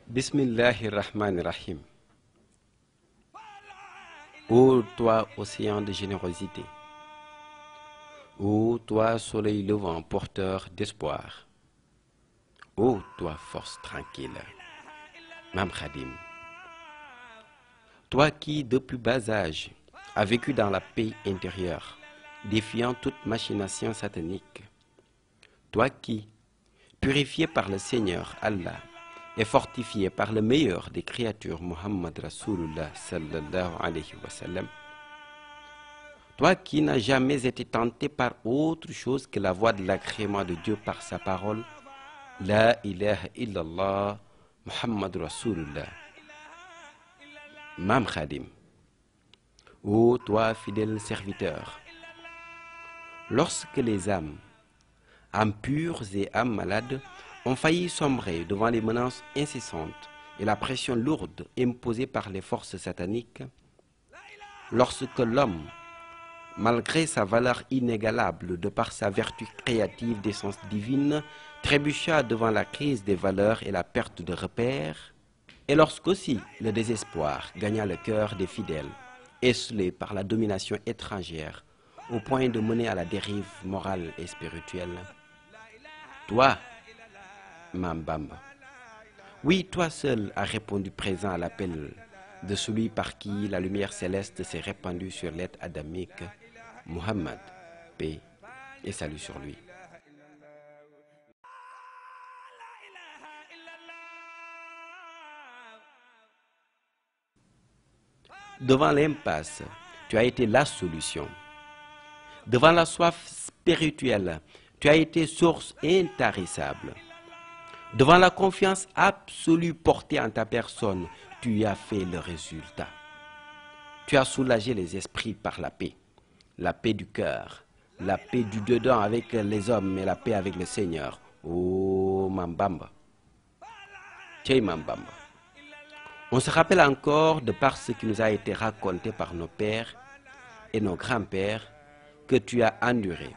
Bismillahirrahmanirrahim. Ô toi, océan de générosité, ô toi, soleil levant, porteur d'espoir, ô toi, force tranquille, Mam Khadim, toi qui, de plus bas âge, as vécu dans la paix intérieure, défiant toute machination satanique, toi qui, purifié par le Seigneur Allah, et fortifié par le meilleur des créatures, Muhammad Rasulullah sallallahu alayhi wa sallam, toi qui n'as jamais été tenté par autre chose que la voie de l'agrément de Dieu par sa parole, La ilaha illallah, Muhammad Rasulullah, Mam Khadim, ô toi fidèle serviteur, lorsque les âmes impures et âmes malades ont failli sombrer devant les menaces incessantes et la pression lourde imposée par les forces sataniques, lorsque l'homme, malgré sa valeur inégalable de par sa vertu créative d'essence divine, trébucha devant la crise des valeurs et la perte de repères, et lorsqu'aussi le désespoir gagna le cœur des fidèles, esselés par la domination étrangère, au point de mener à la dérive morale et spirituelle, toi, Mam Bamba, oui, toi seul as répondu présent à l'appel de celui par qui la lumière céleste s'est répandue sur l'être adamique, Muhammad, paix et salut sur lui. Devant l'impasse, tu as été la solution. Devant la soif spirituelle, tu as été source intarissable. Devant la confiance absolue portée en ta personne, tu as fait le résultat. Tu as soulagé les esprits par la paix du cœur, la paix du dedans avec les hommes et la paix avec le Seigneur. Oh Mambamba, Tchei Mambamba. On se rappelle encore de par ce qui nous a été raconté par nos pères et nos grands-pères que tu as enduré,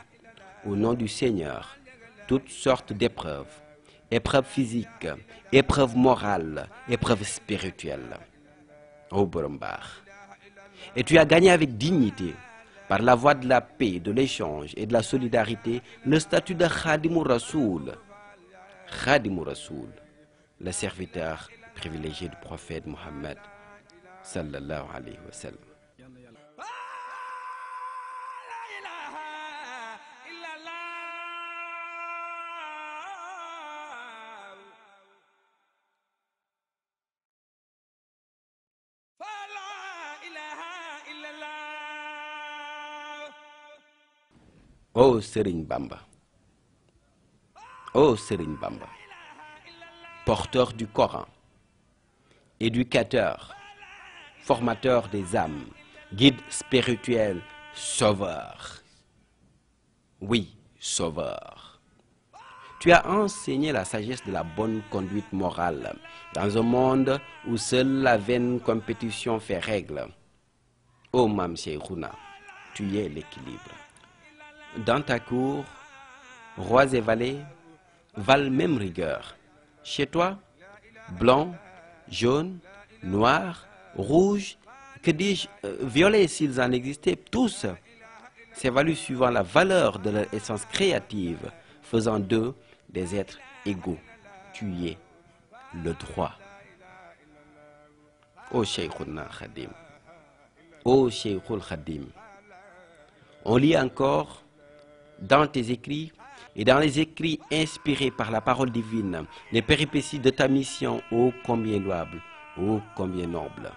au nom du Seigneur, toutes sortes d'épreuves. Épreuve physique, épreuve morale, épreuve spirituelle. Oh Borombar. Et tu as gagné avec dignité, par la voie de la paix, de l'échange et de la solidarité, le statut de Khadimur Rasoul. Khadimur Rasoul, le serviteur privilégié du prophète Mohammed sallallahu alayhi wa sallam. Oh Serigne Bamba, oh Serigne Bamba, porteur du Coran, éducateur, formateur des âmes, guide spirituel, sauveur. Oui, sauveur. Tu as enseigné la sagesse de la bonne conduite morale dans un monde où seule la vaine compétition fait règle. Oh Mam Cheikhouna, tu es l'équilibre. Dans ta cour, rois et valets valent même rigueur. Chez toi, blanc, jaune, noir, rouge, que dis-je, violet s'ils en existaient, tous s'évaluent suivant la valeur de leur essence créative, faisant d'eux des êtres égaux. Tu es le droit. Ô Cheikhouna Khadim, ô Cheikhoul Khadim, on lit encore dans tes écrits et dans les écrits inspirés par la parole divine, les péripéties de ta mission, ô combien louable, ô combien noble.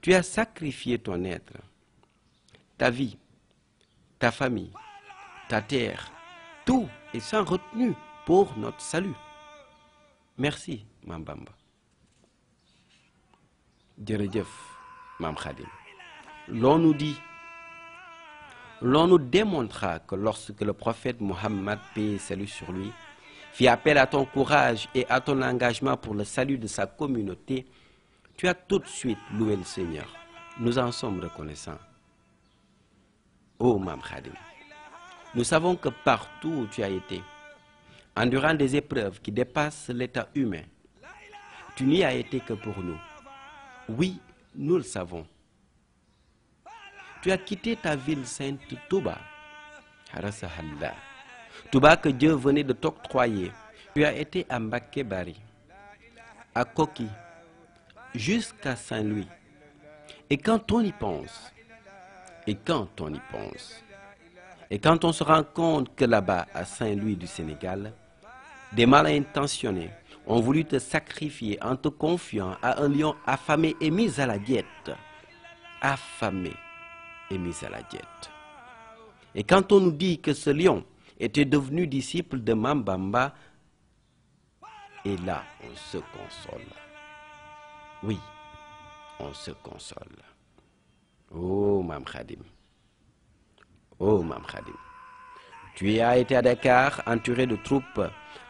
Tu as sacrifié ton être, ta vie, ta famille, ta terre, tout et sans retenue pour notre salut. Merci, Mam Bamba. Jërëjëf, Mam Khadim. L'on nous dit, l'on nous démontra que lorsque le prophète Mohammed, paix et salut sur lui, fit appel à ton courage et à ton engagement pour le salut de sa communauté, tu as tout de suite loué le Seigneur. Nous en sommes reconnaissants. Oh Mam Khadim, nous savons que partout où tu as été, endurant des épreuves qui dépassent l'état humain, Tu n'y as été que pour nous. Oui, nous le savons. Tu as quitté ta ville sainte Touba. Harasahallah. Touba que Dieu venait de t'octroyer. Tu as été à Mbacké Bari, à Koki, jusqu'à Saint-Louis. Et quand on y pense, et quand on se rend compte que là-bas, à Saint-Louis du Sénégal, des mal intentionnés ont voulu te sacrifier en te confiant à un lion affamé et mis à la diète. Affamé et mis à la diète. Et quand on nous dit que ce lion était devenu disciple de Mambamba, et là, on se console. Oui, on se console. Oh, Mam Khadim. Oh, Mam Khadim. Tu as été à Dakar entouré de troupes,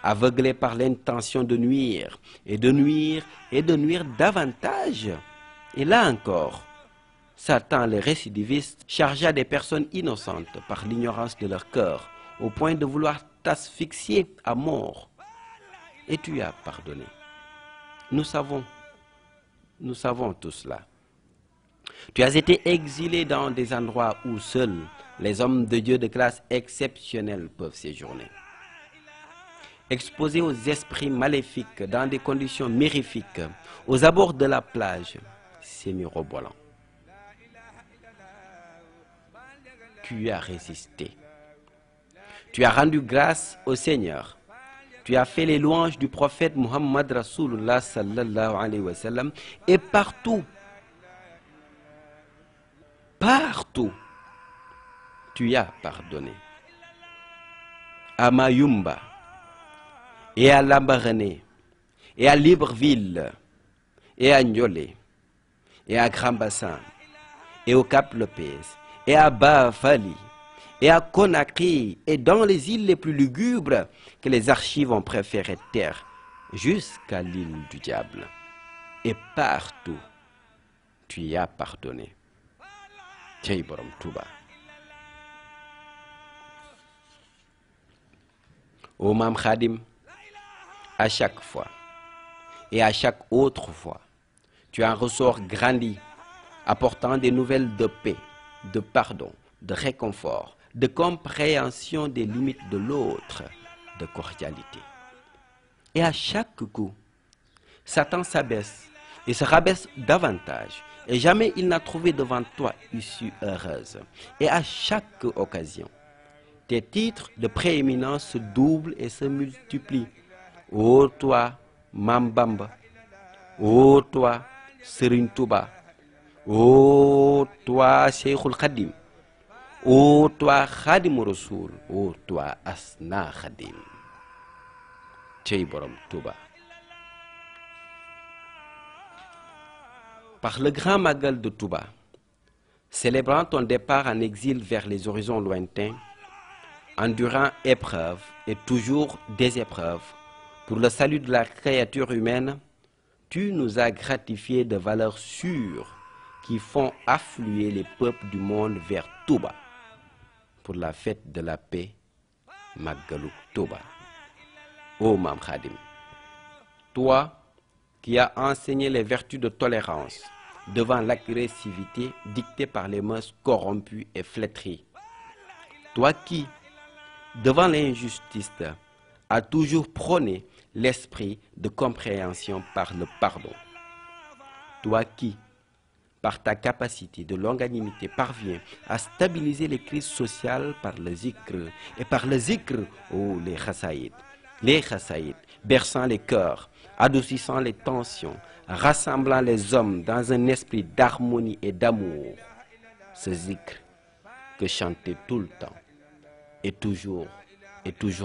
aveuglé par l'intention de nuire, et de nuire, et de nuire davantage. Et là encore, Satan, les récidivistes, chargea des personnes innocentes par l'ignorance de leur cœur, au point de vouloir t'asphyxier à mort. Et tu as pardonné. Nous savons tout cela. Tu as été exilé dans des endroits où seuls les hommes de Dieu de classe exceptionnelle peuvent séjourner. Exposé aux esprits maléfiques dans des conditions mirifiques, aux abords de la plage, c'est mirobolant. Tu as résisté. Tu as rendu grâce au Seigneur. Tu as fait les louanges du prophète Muhammad Rasulullah sallallahu alayhi wa sallam. Et partout, tu as pardonné. À Mayumba, et à Lambaréné, et à Libreville, et à Niolé, et à Grand Bassin, et au Cap Lopez, et à Bafali, et à Conakry, et dans les îles les plus lugubres que les archives ont préféré taire, jusqu'à l'île du diable. Et partout, tu y as pardonné. Tchei Borom Touba. Ô Mam Khadim, à chaque fois, et à chaque autre fois, tu en ressors grandi, apportant des nouvelles de paix, de pardon, de réconfort, de compréhension des limites de l'autre, de cordialité. Et à chaque coup, Satan s'abaisse et se rabaisse davantage, et jamais il n'a trouvé devant toi issue heureuse. Et à chaque occasion, tes titres de prééminence se doublent et se multiplient. Ô toi, Mambamba, ô toi, Serigne Touba, ô toi, Cheikhul Khadim, ô toi, Khadim Rasoul, ô toi, Asna Khadim. Tchei Borom Touba. Par le grand Magal de Touba, célébrant ton départ en exil vers les horizons lointains, endurant épreuves et toujours des épreuves, pour le salut de la créature humaine, tu nous as gratifié de valeurs sûres qui font affluer les peuples du monde vers Touba pour la fête de la paix, Magalou Touba. Ô Mam Khadim, toi qui as enseigné les vertus de tolérance devant l'agressivité dictée par les mœurs corrompues et flétries, toi qui, devant l'injustice, as toujours prôné l'esprit de compréhension par le pardon. Toi qui, par ta capacité de longanimité, parviens à stabiliser les crises sociales par le zikr, et par le zikr, oh, les chassaïd, berçant les cœurs, adoucissant les tensions, rassemblant les hommes dans un esprit d'harmonie et d'amour. Ce zikr que chantait tout le temps, et toujours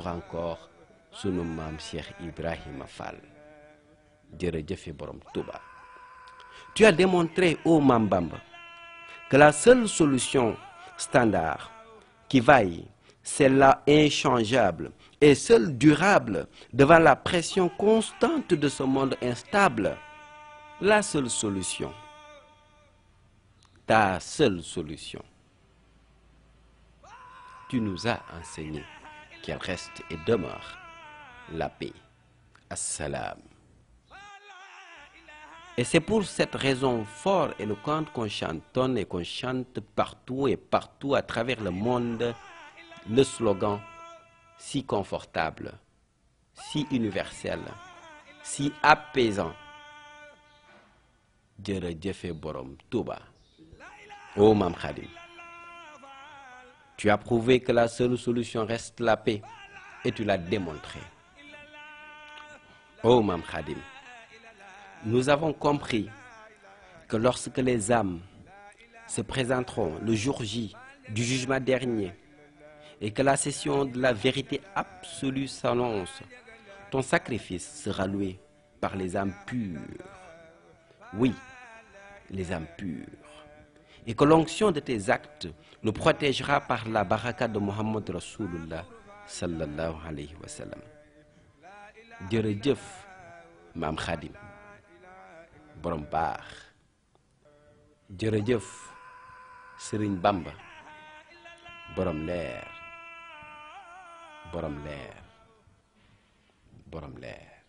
encore, sunu maam Cheikh Ibrahima Fall. Jërëjëf Borom Touba. Tu as démontré, ô Mambamba, que la seule solution standard qui vaille, celle-là inchangeable et seule durable devant la pression constante de ce monde instable, la seule solution, ta seule solution, tu nous as enseigné qu'elle reste et demeure la paix. Assalam. Et c'est pour cette raison fort éloquente qu'on chantonne et qu'on chante partout et partout à travers le monde le slogan si confortable, si universel, si apaisant. Jërëjëf Borom Touba. Oh Mam Khadim, tu as prouvé que la seule solution reste la paix et tu l'as démontré. Oh Mam Khadim, nous avons compris que lorsque les âmes se présenteront le jour J du jugement dernier et que la session de la vérité absolue s'annonce, ton sacrifice sera loué par les âmes pures. Oui, les âmes pures. Et que l'onction de tes actes le protégera par la baraka de Muhammad Rasulullah sallallahu alayhi wa sallam. Jërëjëf Maam Khadim, borom baax. Jërëjëf Sëriñ Bamba, borom leer, borom leer, borom leer.